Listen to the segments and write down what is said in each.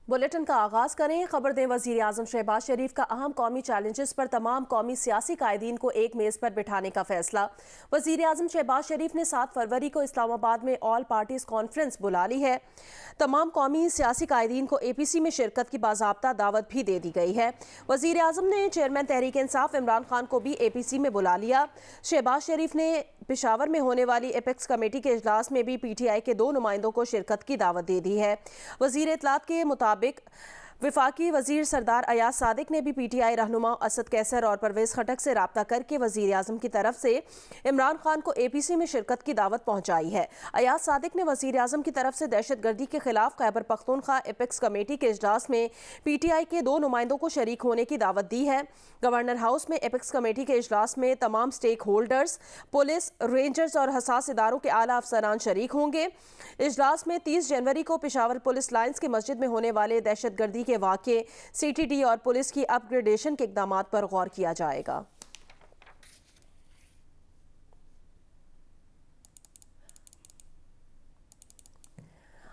Bulletin का आगाज करें। खबर दें, वजीर आजम शहबाज शरीफ का अहम कौमी चैलेंजेस पर तमाम कौमी सियासी कायदीन को एक मेज पर बिठाने का फैसला। वजीर आजम शहबाज शरीफ ने 7 फरवरी को इस्लामाबाद में ऑल पार्टीज कॉन्फ्रेंस बुला ली है। तमाम कौमी सियासी कायदीन को APC में शिरकत की बाज़ाब्ता दावत भी दे दी गई है। वजीर आजम ने चेयरमैन तहरीक इंसाफ इमरान खान को भी APC में बुला लिया। शहबाज शरीफ ने पेशावर में होने वाली एपेक्स कमेटी के इजलास में भी PTI के 2 नुमाइंदों को शिरकत की दावत दे दी है। वजीर इत्तलात के मुताबिक विफाकी वजीर सरदार अयाज सादिक ने भी PTI रहनुमा असद कैसर और परवेज खटक से राब्ता करके वजीर आजम की तरफ से इमरान खान को APC में शिरकत की दावत पहुंचाई है। अयाज सादिक ने वजीर आजम की तरफ से दहशत गर्दी के खिलाफ खैबर पख्तूनख्वा एपेक्स कमेटी के इजलास में PTI के 2 नुमाइंदों को शरीक होने की दावत दी है। गवर्नर हाउस में एपेक्स कमेटी के इजलास में तमाम स्टेक होल्डर्स, पुलिस, रेंजर्स और हसास इदारों के आला अफसरान शरीक होंगे। इजलास में 30 जनवरी को पेशावर पुलिस लाइन्स की मस्जिद में होने वाले दहशत गर्दी के वाक़े, CTD और पुलिस की अपग्रेडेशन के इक़दामात पर गौर किया जाएगा।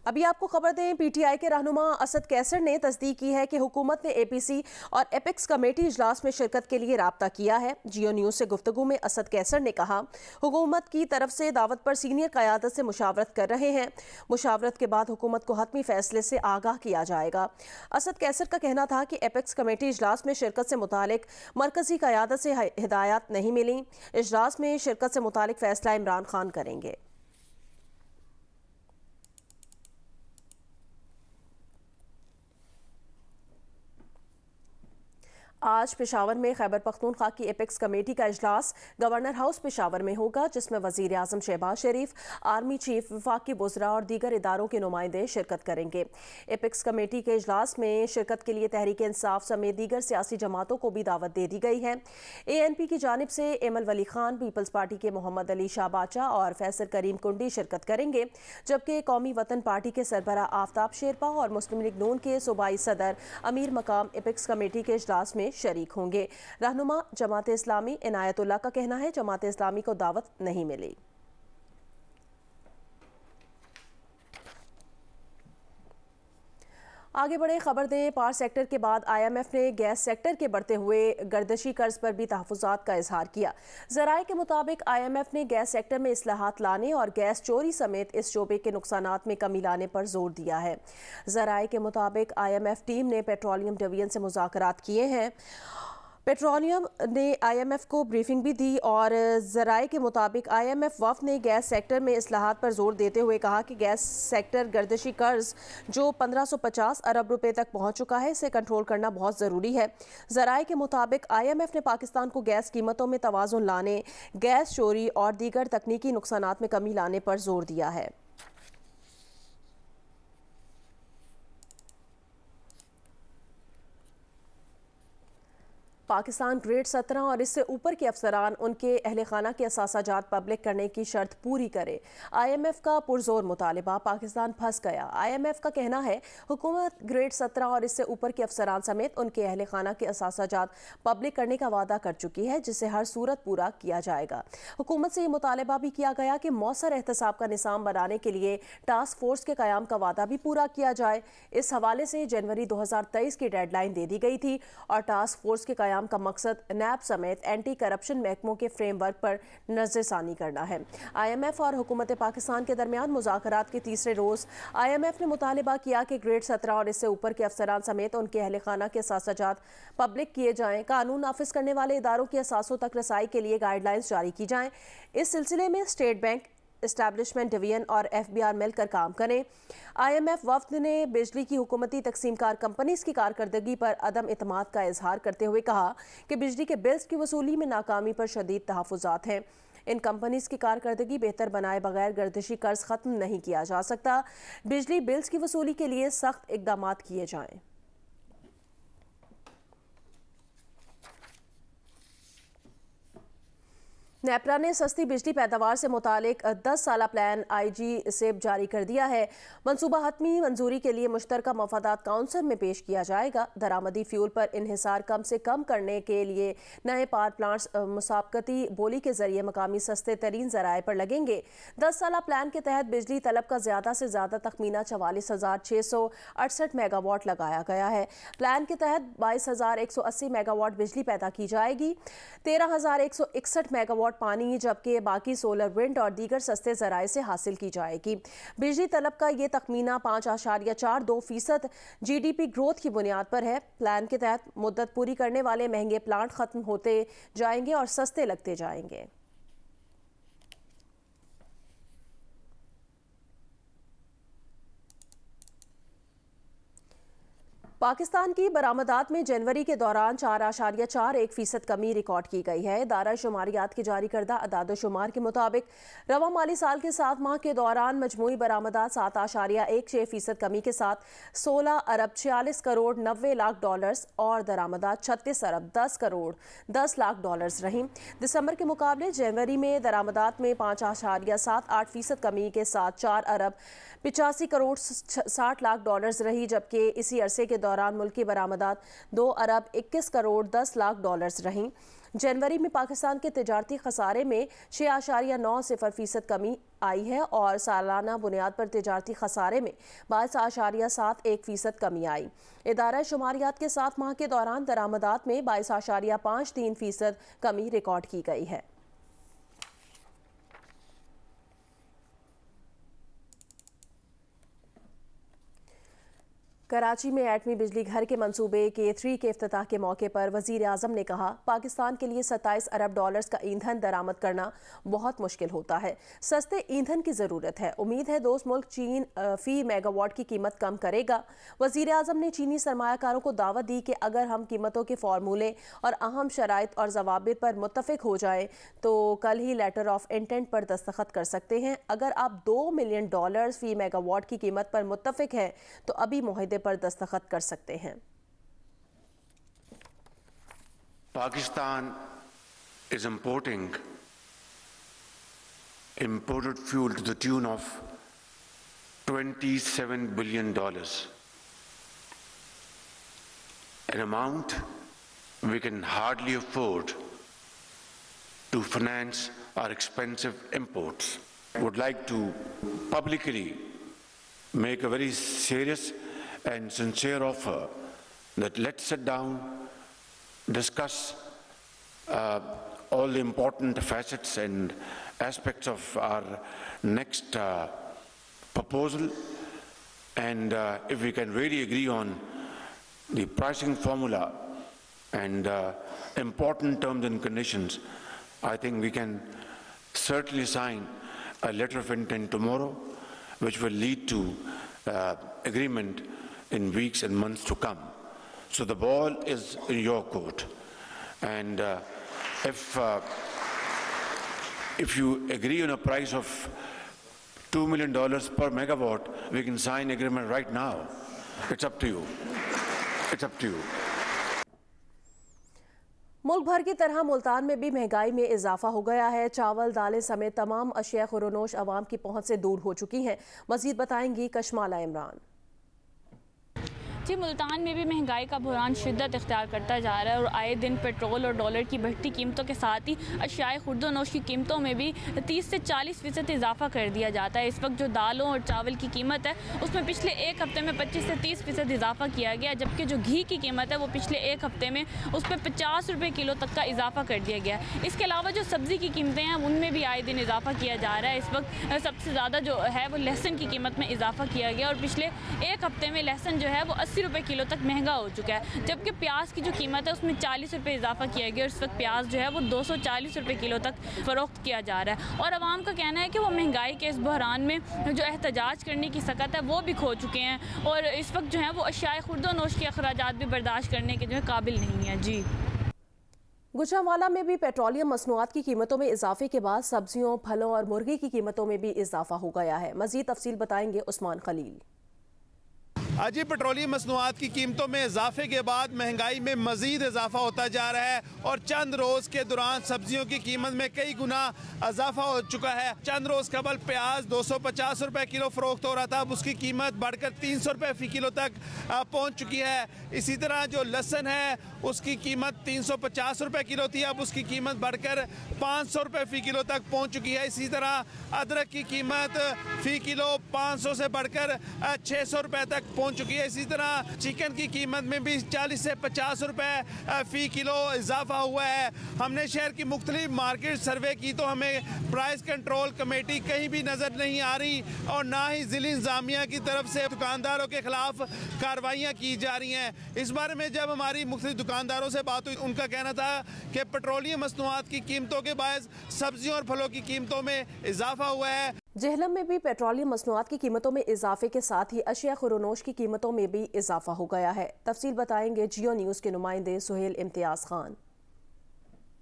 अभी आपको खबर दें, PTI के रहनुमा असद कैसर ने तस्दीक की है कि हुकूमत ने APC और एपेक्स कमेटी इजलास में शिरकत के लिए राब्ता किया है। जियो न्यूज़ से गुफ्तगू में असद कैसर ने कहा, हुकूमत की तरफ से दावत पर सीनियर क़यादत से मुशावरत कर रहे हैं। मुशावरत के बाद हुकूमत को हतमी फैसले से आगाह किया जाएगा। असद कैसर का कहना था कि एपेक्स कमेटी इजलास में शिरकत से मुतालिक मरकजी क़यादत से हिदायत नहीं मिली। इजलास में शिरकत से मुतालिक फैसला इमरान खान करेंगे। आज पेशावर में खैबर पख्तूनख्वा की एपेक्स कमेटी का इजलास गवर्नर हाउस पेशावर में होगा, जिसमें वजीर आजम शहबाज शरीफ, आर्मी चीफ, वफाकी वज़रा और दीगर इदारों के नुमाइंदे शिरकत करेंगे। एपेक्स कमेटी के इजलास में शिरकत के लिए तहरीक इंसाफ समेत दीगर सियासी जमातों को भी दावत दे दी गई है। ANP की जानिब से एमल वली खान, पीपल्स पार्टी के मोहम्मद अली शाह बाचा और फैसल करीम कुंडी शिरकत करेंगे, जबकि कौमी वतन पार्टी के सरबरा आफ्ताब शेरपा और मुस्लिम लीग नून के सूबाई सदर अमीर मकाम एपेक्स कमेटी के इजलास में शरीक होंगे। रहनुमा जमात इस्लामी इनायतुल्लाह का कहना है, जमात इस्लामी को दावत नहीं मिली। आगे बढ़े, खबर दें, पावर सेक्टर के बाद IMF ने गैस सेक्टर के बढ़ते हुए गर्दशी कर्ज पर भी तहफ़्फ़ुज़ात का इजहार किया। ज़राए के मुताबिक IMF ने गैस सेक्टर में इस्लाहात लाने और गैस चोरी समेत इस शोबे के नुकसानात में कमी लाने पर जोर दिया है। ज़राए के मुताबिक IMF टीम ने पेट्रोलियम डिवीजन से मुज़ाकरात किए हैं। पेट्रोलियम ने IMF को ब्रीफिंग भी दी और ज़राए के मुताबिक IMF वफ़द ने गैस सेक्टर में इस्लाहात पर जोर देते हुए कहा कि गैस सेक्टर गर्दशी कर्ज जो 1550 अरब रुपए तक पहुंच चुका है, इसे कंट्रोल करना बहुत ज़रूरी है। ज़राए के मुताबिक IMF ने पाकिस्तान को गैस कीमतों में तवाज़ुन लाने, गैस चोरी और दीगर तकनीकी नुकसानात में कमी लाने पर जोर दिया है। पाकिस्तान ग्रेड 17 और इससे ऊपर के अफसरान उनके अहल खाना के असासाजात पब्लिक करने की शर्त पूरी करे। IMF का पुरजोर मुतालिबा, पाकिस्तान फंस गया। IMF का कहना है, हुकूमत ग्रेड 17 और इससे ऊपर के अफसरान समेत उनके अहल खाना के असासाजात पब्लिक करने का वादा कर चुकी है, जिसे हर सूरत पूरा किया जाएगा। हुकूमत से ये मुतालिबा भी किया गया कि मौसर एहतसाब का निज़ाम बनाने के लिए टास्क फोर्स के क़याम का वादा भी पूरा किया जाए। इस हवाले से जनवरी 2023 की डेडलाइन दे दी गई थी और टास्क फोर्स के क़याम का मकसद NAB समेत एंटी करप्शन महकमों के फ्रेमवर्क पर नजरसानी करना है। IMF और हुकूमत पाकिस्तान के दरमियान मुज़ाकरात के तीसरे रोज़ IMF ने मुतालिबा किया कि ग्रेड 17 और इससे ऊपर के अफसरान समेत उनके अहल खाना के असासाजात पब्लिक किए जाएं। कानून नाफिज करने वाले इदारों की असासों तक रसाई के लिए गाइडलाइंस जारी की जाएं। इस सिलसिले में स्टेट बैंक, एस्टैब्लिशमेंट डिवीजन और FBR मिलकर काम करें। IMF वफ्द ने बिजली की हुकूमती तकसीमकार कंपनीज की कारकर्दगी पर अदम इतमाद का इजहार करते हुए कहा कि बिजली के बिल्स की वसूली में नाकामी पर शदीद तहफ़्फ़ुज़ात हैं। इन कंपनीज की कारकर्दगी बेहतर बनाए बगैर गर्दशी कर्ज ख़त्म नहीं किया जा सकता। बिजली बिल्स की वसूली के लिए सख्त इक़दामात किए जाएँ। नेपरा ने सस्ती बिजली पैदावार से मुतालिक 10 साला प्लान IG सेब जारी कर दिया है। मनसूबा हतमी मंजूरी के लिए मुश्तरका मफादात काउंसिल में पेश किया जाएगा। दरामदी फ्यूल पर इन्हिसार कम से कम करने के लिए नए पावर प्लांट्स मुसाबकती बोली के जरिए मकामी सस्ते तरीन जराए पर लगेंगे। 10 साला प्लान के तहत बिजली तलब का ज़्यादा से ज़्यादा तखमीना 44,668 मेगावाट लगाया गया है। प्लान के तहत 22,180 मेगावाट बिजली पैदा की जाएगी, 13,161 मेगावाट पानी, जबकि बाकी सोलर, विंड और दीगर सस्ते जराए से हासिल की जाएगी। बिजली तलब का ये तखमीना 5.42% GDP ग्रोथ की बुनियाद पर है। प्लान के तहत मुद्दत पूरी करने वाले महंगे प्लांट खत्म होते जाएंगे और सस्ते लगते जाएंगे। पाकिस्तान की बरामदात में जनवरी के दौरान 4.41% कमी रिकॉर्ड की गई है। इदारा शुमारियात के जारी करदा अदाद-ओ-शुमार के मुताबिक रवा माली साल के 7 माह के दौरान मजमूई बरामदात 7.16% कमी के साथ 16 अरब 46 करोड़ 90 लाख डॉलर्स और दरामदात 36 अरब 10 करोड़ 10 लाख डॉलर्स रहीं। दिसंबर के मुकाबले जनवरी में दरामदात में 5.78% कमी के साथ 4 अरब 85 करोड़ 60 लाख डॉलर्स रही, जबकि इसी अरसे के दौरान मुल्की बरामदात 2 अरब 21 करोड़ 10 लाख डॉलर्स रहीं। जनवरी में पाकिस्तान के तिजारती खसारे में 6.90% कमी आई है और सालाना बुनियाद पर तिजारती खसारे में 22.71% कमी आई। इदारा शुमारियात के 7 माह के दौरान दरामदात में 22.53% कमी रिकॉर्ड की गई है। कराची में एटमी बिजली घर के मंसूबे K3 के इफ्तिताह के मौके पर वज़ीर आज़म ने कहा, पाकिस्तान के लिए 27 अरब डॉलर्स का ईंधन दरामद करना बहुत मुश्किल होता है। सस्ते ईंधन की ज़रूरत है। उम्मीद है दोस्त मुल्क चीन फ़ी मेगावाट की कीमत कम करेगा। वज़ीर आज़म ने चीनी सरमायाकारों को दावत दी कि अगर हम कीमतों के फार्मूले और अहम शराइत और ज़वाबित पर मुत्तफ़िक हो जाए तो कल ही लेटर ऑफ इंटेंट पर दस्तखत कर सकते हैं। अगर आप $2 मिलियन फ़ी मेगावाट की कीमत पर मुत्तफ़िक हैं तो अभी मुआहदे पर दस्तखत कर सकते हैं। Pakistan is imported fuel to the tune of $27 billion, an amount we can hardly afford to finance our expensive imports. I would like to publicly make a very serious and sincere offer that let's sit down, discuss all the important facets and aspects of our next proposal, and if we can really agree on the pricing formula and important terms and conditions, I think we can certainly sign a letter of intent tomorrow, which will lead to agreement in weeks and months to come. So the ball is in your court, and if you agree on a price of $2 million per megawatt, we can sign agreement right now. It's up to you. It's up to you. मुल्क भर की तरह मुल्तान में भी महंगाई में इजाफा हो गया है। चावल, दालें समेत तमाम अशिया खुरोनोश अवाम की पहुंच से दूर हो चुकी हैं। मजीद बताएंगी कशमाला इमरान। जी, मुल्तान में भी महंगाई का बहरान शिद्दत इख्तियार करता जा रहा है और आए दिन पेट्रोल और डॉलर की बढ़ती कीमतों के साथ ही अशियाए खुर्दोनोश की कीमतों में भी 30 से 40% इजाफा कर दिया जाता है। इस वक्त जो दालों और चावल की कीमत है उसमें पिछले एक हफ्ते में 25 से 30% इजाफा किया गया, जबकि जो घी की कीमत है वो पिछले एक हफ्ते में उस पर 50 रुपये किलो तक का इजाफा कर दिया गया। इसके अलावा जो सब्ज़ी की कीमतें हैं उनमें भी आए दिन इजाफा किया जा रहा है। इस वक्त सबसे ज़्यादा जो है वो लहसुन की कीमत में इजाफा किया गया और पिछले एक हफ्ते में लहसुन जो है वो 80 रुपये किलो तक महंगा हो चुका है, जबकि प्याज की जो कीमत है उसमें 40 रुपये इजाफा किया गया और इस वक्त प्याज जो है वो 240 रुपये किलो तक फ़रोख्त किया जा रहा है। और आवाम का कहना है कि वो महंगाई के इस बहरान में जो एहतजाज करने की सकत है वो भी खो चुके हैं और इस वक्त जो है वो अशियाए खुर्दोनोश के अखराजात भी बर्दाश्त करने के जो है काबिल नहीं है। जी, गुजरांवाला में भी पेट्रोलियम मसनूआत की कीमतों में इजाफे के बाद सब्जियों, फलों और मुर्गी की कीमतों में भी इजाफा हो गया है। मजीद तफसील बताएंगे उस्मान खलील। अजी पेट्रोलियम मसनूआत की कीमतों में इजाफे के बाद महंगाई में मजीद इजाफा होता जा रहा है और चंद रोज के दौरान सब्जियों की कीमत में कई गुना इजाफा हो चुका है। चंद रोज कबल प्याज 250 रुपए किलो फरोख्त हो रहा था, अब उसकी कीमत बढ़कर 300 रुपए फी किलो तक पहुंच चुकी है। इसी तरह जो लहसुन है उसकी कीमत 350 रुपए किलो थी, अब उसकी कीमत बढ़कर 500 रुपए फी किलो तक पहुंच चुकी है। इसी तरह अदरक की कीमत फी किलो 500 से बढ़कर 600 रुपए तक पहुंच चुकी है। इसी तरह चिकन की कीमत में भी 40 से 50 रुपए फी किलो इजाफा हुआ है। हमने शहर की मुख्तलिफ मार्केट सर्वे की तो हमें प्राइस कंट्रोल कमेटी कहीं भी नजर नहीं आ रही और ना ही जिला इंतजामिया की तरफ से दुकानदारों के खिलाफ कार्रवाइयाँ की जा रही हैं। इस बारे में जब हमारी मुख्तलिफ दुकानदारों से बात हुई, उनका कहना था कि पेट्रोलियम मसनूआत की कीमतों के बायस सब्जियों और फलों की कीमतों में इजाफा हुआ है। जेहलम में भी पेट्रोलियम मसनूआत की कीमतों में इजाफे के साथ ही अशिया खुरोनोश की कीमतों में भी इजाफा हो गया है। तफसील बताएंगे जियो न्यूज़ के नुमाइंदे सुहेल इम्तियाज खान।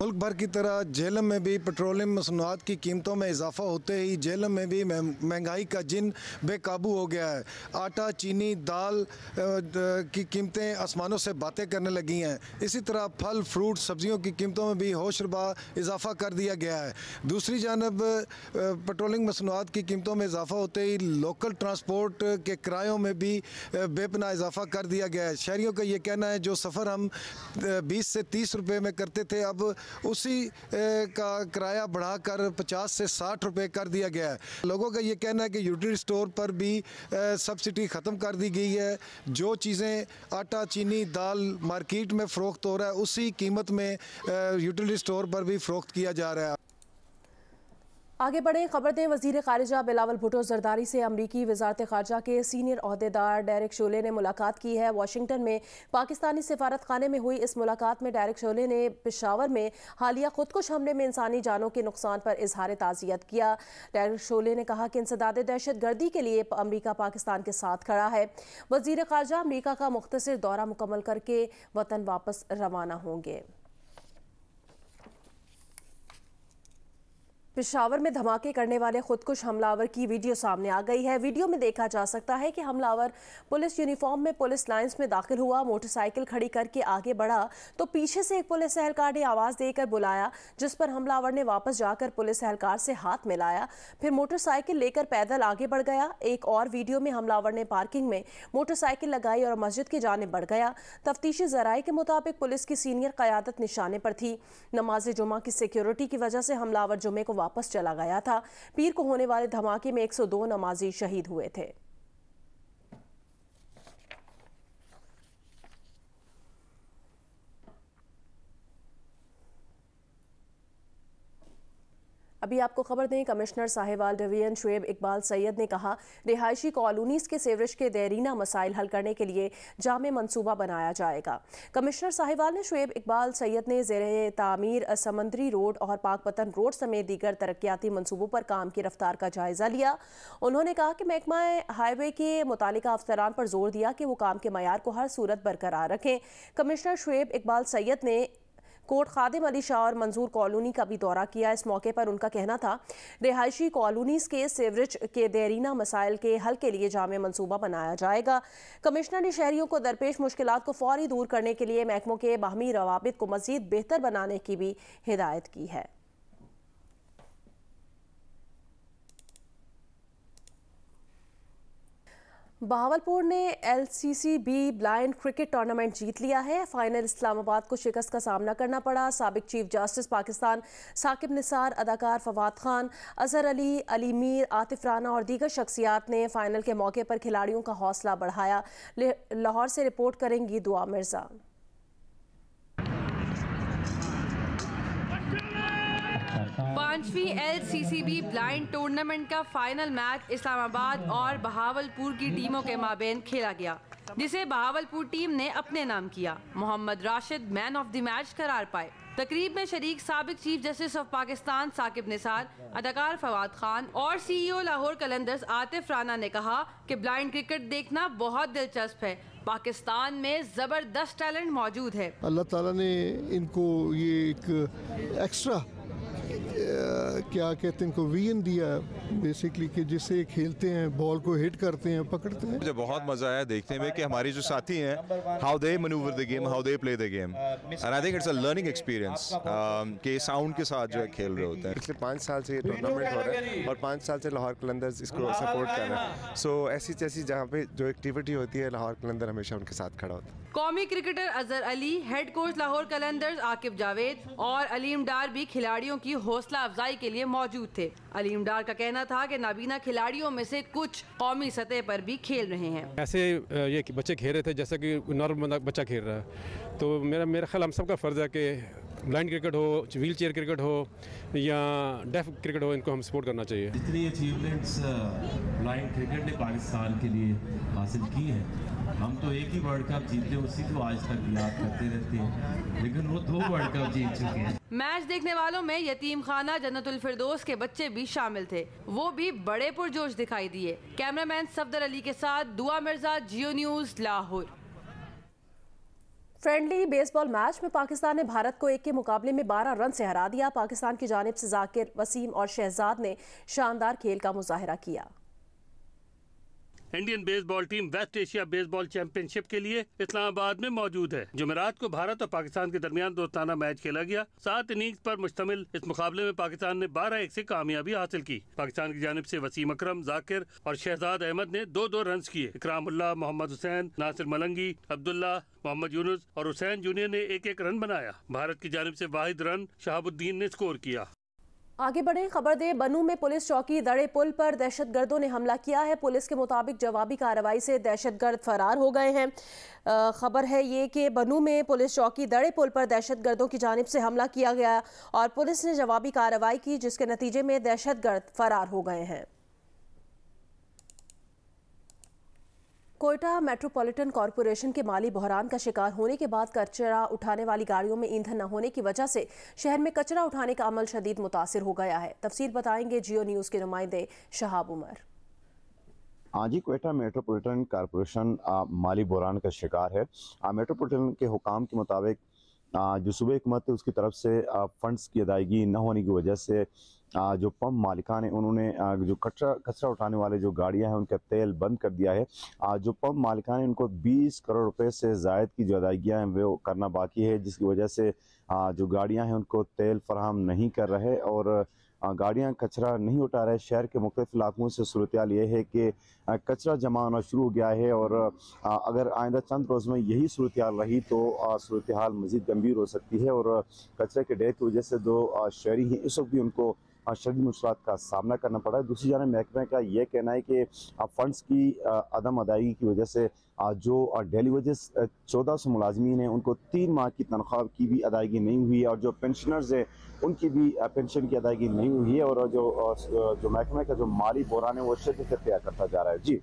मुल्क भर की तरह जेहलम में भी पेट्रोलियम मसनूआत की कीमतों में इजाफा होते ही जेहलम में भी महंगाई का जिन बेकाबू हो गया है। आटा, चीनी, दाल की कीमतें आसमानों से बातें करने लगी हैं। इसी तरह फल, फ्रूट, सब्जियों की कीमतों में भी होशरबा इजाफा कर दिया गया है। दूसरी जानब पेट्रोलियम मसनूआत की कीमतों में इजाफा होते ही लोकल ट्रांसपोर्ट के किरायों में भी बेपनाह इजाफा कर दिया गया है। शहरियों का ये कहना है जो सफ़र हम 20 से 30 रुपये में करते थे, अब उसी का किराया बढ़ाकर 50 से 60 रुपए कर दिया गया है। लोगों का ये कहना है कि यूटिलिटी स्टोर पर भी सब्सिडी ख़त्म कर दी गई है। जो चीज़ें आटा, चीनी, दाल मार्केट में फ़रोख्त हो रहा है उसी कीमत में यूटिलिटी स्टोर पर भी फ़रोख्त किया जा रहा है। आगे बढ़े खबर दें। वज़ीर ख़ारिजा बिलावल भुट्टो ज़रदारी से अमरीकी वज़ारत ख़ारिजा के सीनियर ओहदेदार डेरेक शोले ने मुलाकात की है। वाशिंगटन में पाकिस्तानी सिफारत खाने में हुई इस मुलाकात में डेरेक शोले ने पेशावर में हालिया खुदकुश हमले में इंसानी जानों के नुकसान पर इजहार ताज़ियत किया। डेरेक शोले ने कहा कि इंसदाद दहशत गर्दी के लिए अमरीका पाकिस्तान के साथ खड़ा है। वज़ीर ख़ारिजा अमरीका का मुख्तसर दौरा मुकम्मल करके वतन वापस रवाना होंगे। पेशावर में धमाके करने वाले खुदकुश हमलावर की वीडियो सामने आ गई है। वीडियो में देखा जा सकता है कि हमलावर पुलिस यूनिफॉर्म में पुलिस लाइंस में दाखिल हुआ, मोटरसाइकिल खड़ी करके आगे बढ़ा तो पीछे से एक पुलिस एहलकार ने आवाज़ देकर बुलाया, जिस पर हमलावर ने वापस जाकर पुलिस एहलकार से हाथ मिलाया, फिर मोटरसाइकिल लेकर पैदल आगे बढ़ गया। एक और वीडियो में हमलावर ने पार्किंग में मोटरसाइकिल लगाई और मस्जिद की जानिब बढ़ गया। तफ्तीशी ज़राए के मुताबिक पुलिस की सीनियर क़यादत निशाने पर थी। नमाज जुमा की सिक्योरिटी की वजह से हमलावर जुमे को वापस चला गया था। पीर को होने वाले धमाके में 102 नमाजी शहीद हुए थे। अभी आपको खबर दें, कमिश्नर साहिवाल डिवीजन शुएब इकबाल सैयद ने कहा रिहायशी कॉलोनीज़ के सीवरेज के देरीना मसाइल हल करने के लिए जामे मंसूबा बनाया जाएगा। कमिश्नर साहिवाल ने शुएब इकबाल सैयद ने ज़ेरे तामीर समंदरी रोड और पाकपतन रोड समेत दीगर तरक्याती मंसूबों पर काम की रफ्तार का जायज़ा लिया। उन्होंने कहा कि महकमा हाईवे के मुतालिका अफसरान पर जोर दिया कि वो काम के मयार को हर सूरत बरकरार रखें। कमिश्नर शुएब इकबाल सैयद ने कोट खादिम अली शाह और मंजूर कॉलोनी का भी दौरा किया। इस मौके पर उनका कहना था रिहायशी कॉलोनीज़ के सीवरेज के देरीना मसाइल के हल के लिए जामे मंसूबा बनाया जाएगा। कमिश्नर ने शहरियों को दरपेश मुश्किलात को फौरी दूर करने के लिए महकमों के बाहमी रवाबित को मज़ीद बेहतर बनाने की भी हिदायत की है। बहावलपुर ने LCCB ब्लाइंड क्रिकेट टूर्नामेंट जीत लिया है। फाइनल इस्लामाबाद को शिकस्त का सामना करना पड़ा। साबिक चीफ जस्टिस पाकिस्तान साकिब निसार, अदाकार फवाद खान, अजहर अली, अली मीर, आतिफ राना और दीगर शख्सियात ने फाइनल के मौके पर खिलाड़ियों का हौसला बढ़ाया। लाहौर से रिपोर्ट करेंगी दुआ मिर्जा। पांचवी LCCB ब्लाइंड टूर्नामेंट का फाइनल मैच इस्लामाबाद और बहावलपुर की टीमों के माबेन खेला गया, जिसे बहावलपुर टीम ने अपने नाम किया। Mohammad Rashid man of the match करार पाए। तकरीब में शरीक साबिक chief justice of Pakistan Saqib Nisar, अदाकार फवाद खान और CEO लाहौर कलंदर्स आतिफ राना ने कहा कि ब्लाइंड क्रिकेट देखना बहुत दिलचस्प है। पाकिस्तान में ज़बरदस्त टैलेंट मौजूद है। अल्लाह ताला ने इनको ये एक एक्स्ट्रा क्या कहते हैं इनको वीएन दिया बेसिकली कि जिससे खेलते हैं, बॉल को हिट करते हैं, पकड़ते हैं। मुझे बहुत मजा आया देखने में कि हमारे जो साथी हैं how they manoeuvre the game, how they play the game, and I think it's a learning experience के साउंड के साथ जो है खेल रहे होते हैं। पिछले 5 साल से ये टूर्नामेंट हो रहा है और 5 साल से लाहौर कलंदर्स इसको सपोर्ट कर रहा है। सो ऐसी जैसी जहाँ पे जो एक्टिविटी होती है लाहौर कलंदर हमेशा उनके साथ खड़ा होता है। कौमी cricketer Azhar Ali, head coach Lahore Qalandars Aqib Javed और अलीम डार भी खिलाड़ियों की हौसला अफजाई के लिए मौजूद थे। अलीम डार का कहना था कि नाबीना खिलाड़ियों में से कुछ कौमी सतह पर भी खेल रहे हैं। ऐसे ये बच्चे खेल रहे थे जैसे कि नॉर्मल बच्चा खेल रहा है, तो मेरा ख्याल हम सबका फ़र्ज़ है कि ब्लाइंड क्रिकेट हो, व्हील चेयर क्रिकेट हो या डेफ क्रिकेट हो, इनको हम सपोर्ट करना चाहिए। जितनी अचीवमेंट्स ब्लाइंड क्रिकेट ने पाकिस्तान के लिए हासिल की हैं, हम तो एक ही वर्ल्ड कप जीते, उसी को आज तक याद करते रहते हैं, लेकिन वो 2 वर्ल्ड कप जीत चुके हैं। मैच देखने वालों में यतीम खाना जन्नतुल फिरदौस के बच्चे भी शामिल थे, वो भी बड़े पुरजोश दिखाई दिए। कैमरामैन सफदर अली के साथ Dua Mirza, Geo News, Lahore. Friendly baseball match में पाकिस्तान ने भारत को 1 के मुकाबले में 12 रन से हरा दिया। पाकिस्तान की जानिब से जाकिर, वसीम और शहजाद ने शानदार खेल का मुजाहिरा किया। Indian baseball team West Asia baseball championship के लिए इस्लामाबाद में मौजूद है। जुमेरात को भारत और पाकिस्तान के दरमियान दोस्ताना मैच खेला गया। 7 इनिंग्स पर मुश्तमिल इस मुकाबले में पाकिस्तान ने 12-1 से कामयाबी हासिल की। पाकिस्तान की जानिब से वसीम अकरम, जाकिर और शहजाद अहमद ने 2-2 रन किए। इकरामुल्लाह, मोहम्मद हुसैन, नासिर मलंगी, अब्दुल्ला, मोहम्मद यूनुस और हुसैन जूनियर ने 1-1 रन बनाया। भारत की जानिब से वाहिद रन शहाबुद्दीन ने स्कोर किया। आगे बढ़े खबर दे, बनू में पुलिस चौकी दड़े पुल पर दहशतगर्दों ने हमला किया है। पुलिस के मुताबिक जवाबी कार्रवाई से दहशतगर्द फरार हो गए हैं। खबर है ये कि बनू में पुलिस चौकी दड़े पुल पर दहशतगर्दों की जानिब से हमला किया गया और पुलिस ने जवाबी कार्रवाई की, जिसके नतीजे में दहशतगर्द फरार हो गए हैं। कोयटा मेट्रोपॉलिटन कॉरपोरेशन के माली बहरान का शिकार होने के बाद कचरा उठाने वाली गाड़ियों में ईंधन न होने की वजह से शहर में कचरा उठाने का अमल शदीद मुतासिर हो गया है। तफसील बताएंगे जियो न्यूज़ के नुमाइंदे शहाब उमर। जी, कोयटा मेट्रोपॉलिटन कॉरपोरेशन माली बहरान का शिकार है। मेट्रोपॉलिटन के हुकाम के मुताबिक जो सूबे हुकूमत है उसकी तरफ से फंड्स की अदायगी न होने की वजह से जो पंप मालिकान हैं उन्होंने जो कचरा उठाने वाले जो गाड़ियां हैं उनका तेल बंद कर दिया है। जो पंप मालिकान हैं उनको 20 करोड़ रुपए से ज़ायद की जो अदायगियाँ हैं वो करना बाकी है, जिसकी वजह से जो गाड़ियां हैं उनको तेल फराहम नहीं कर रहे और गाड़ियां कचरा नहीं उठा रहे। शहर के मुख्तलिफ इलाकों से सूरत हाल ये है कि कचरा जमा होना शुरू हो गया है और अगर आइंदा चंद रोज़ में यही सूरत हाल रही तो सूरत हाल मज़ीद गंभीर हो सकती है और कचरे के ढेर की वजह से जो शहरी हैं इस वक्त भी उनको शदीद मुश्किलात का सामना करना पड़ा है। दूसरी जानब महकमे का ये कहना है कि फ़ंड्स की अदम अदायगी की वजह से जो डेली वेजेस 1400 मुलाजमीन हैं उनको 3 माह की तनख्वाह की भी अदायगी नहीं हुई है और जो पेंशनर्स हैं उनकी भी पेंशन की अदायगी नहीं हुई है और जो महकमे का जो माली बहरान है वो शदीद इख्तियार करता जा रहा है। जी।